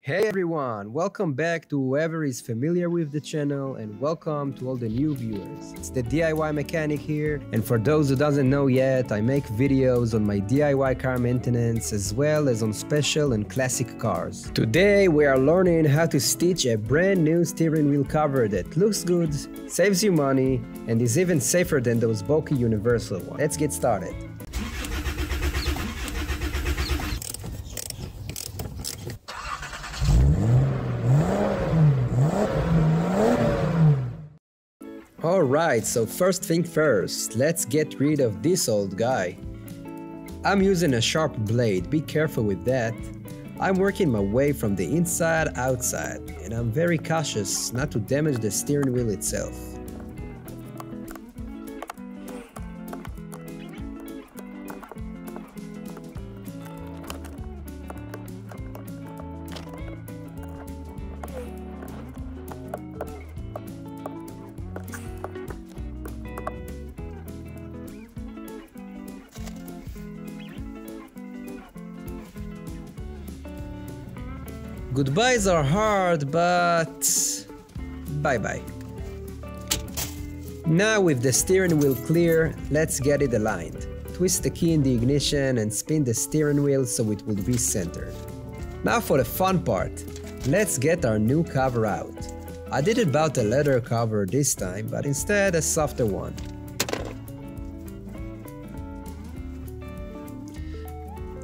Hey everyone, welcome back to whoever is familiar with the channel and welcome to all the new viewers. It's the DIY mechanic here, and for those who doesn't know yet, I make videos on my DIY car maintenance as well as on special and classic cars. Today we are learning how to stitch a brand new steering wheel cover that looks good, saves you money, and is even safer than those bulky universal ones. Let's get started. Alright, so first thing first, let's get rid of this old guy. I'm using a sharp blade, be careful with that. I'm working my way from the inside outside, and I'm very cautious not to damage the steering wheel itself. Goodbyes are hard, but bye-bye. Now with the steering wheel clear, let's get it aligned. Twist the key in the ignition and spin the steering wheel so it will be centered. Now for the fun part, let's get our new cover out. I didn't buy a leather cover this time, but instead a softer one.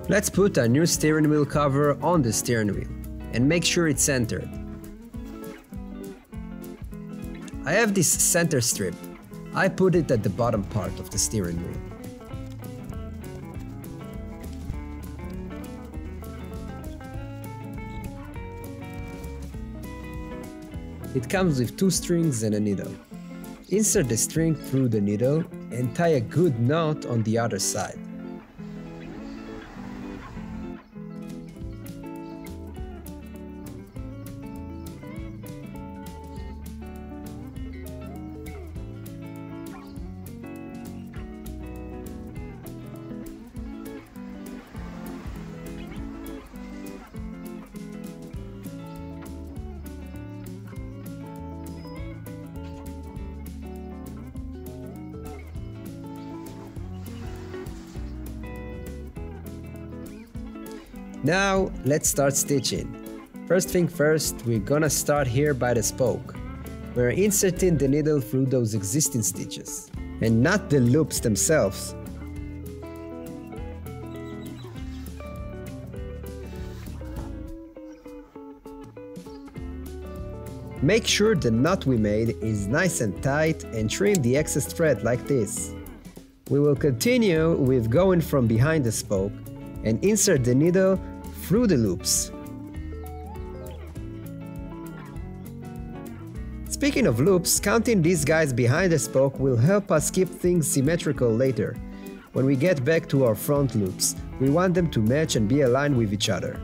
Let's put our new steering wheel cover on the steering wheel and make sure it's centered. I have this center strip. I put it at the bottom part of the steering wheel. It comes with 2 strings and a needle. Insert the string through the needle and tie a good knot on the other side. Now let's start stitching. First thing first, we're gonna start here by the spoke. We're inserting the needle through those existing stitches, and not the loops themselves. Make sure the knot we made is nice and tight and trim the excess thread like this. We will continue with going from behind the spoke and insert the needle through the loops. Speaking of loops, counting these guys behind the spoke will help us keep things symmetrical later. When we get back to our front loops, we want them to match and be aligned with each other.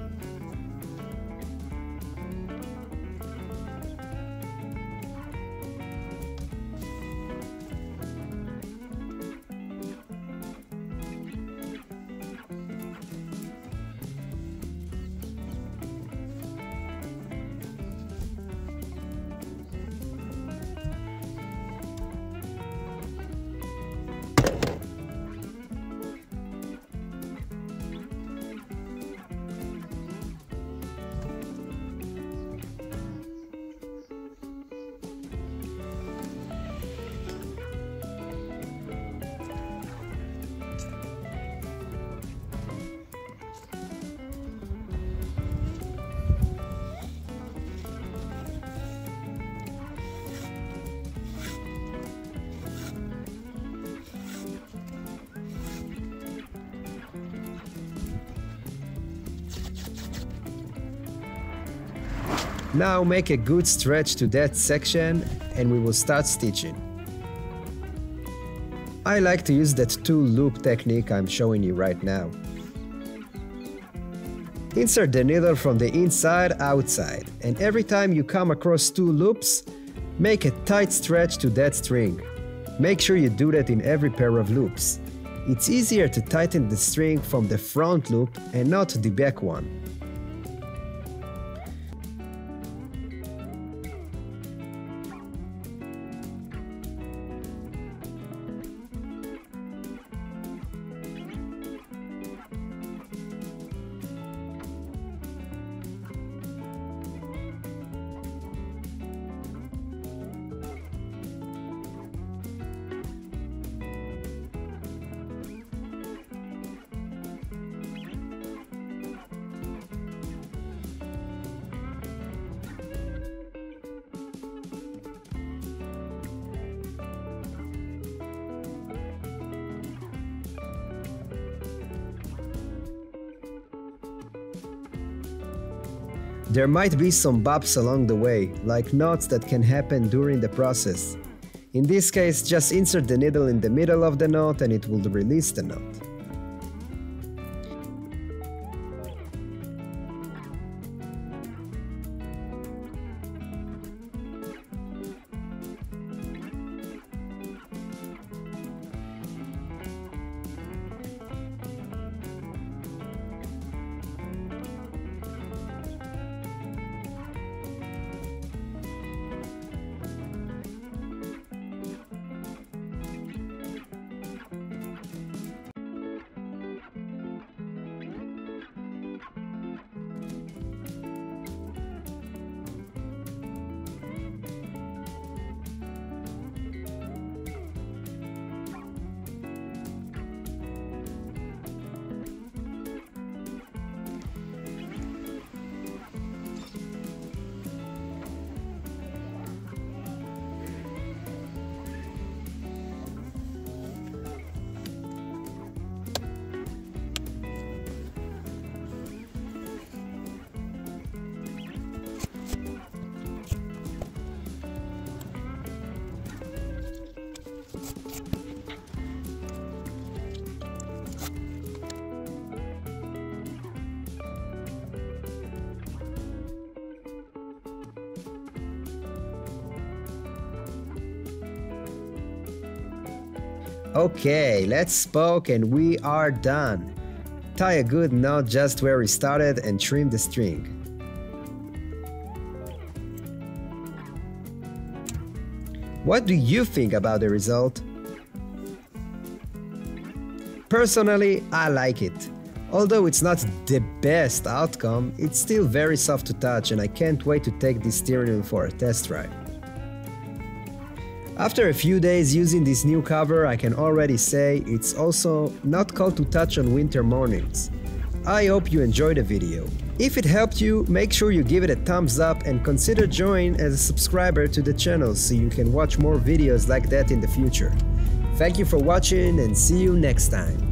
Now make a good stretch to that section and we will start stitching. I like to use that 2-loop technique I'm showing you right now. Insert the needle from the inside outside, and every time you come across 2 loops, make a tight stretch to that string. Make sure you do that in every pair of loops. It's easier to tighten the string from the front loop and not the back one. There might be some bumps along the way, like knots that can happen during the process. In this case, just insert the needle in the middle of the knot and it will release the knot. Okay, let's poke and we are done. Tie a good knot just where we started and trim the string. What do you think about the result? Personally, I like it. Although it's not the best outcome, it's still very soft to touch and I can't wait to take this steering wheel for a test ride. After a few days using this new cover, I can already say it's also not cold to touch on winter mornings. I hope you enjoyed the video. If it helped you, make sure you give it a thumbs up and consider joining as a subscriber to the channel so you can watch more videos like that in the future. Thank you for watching and see you next time.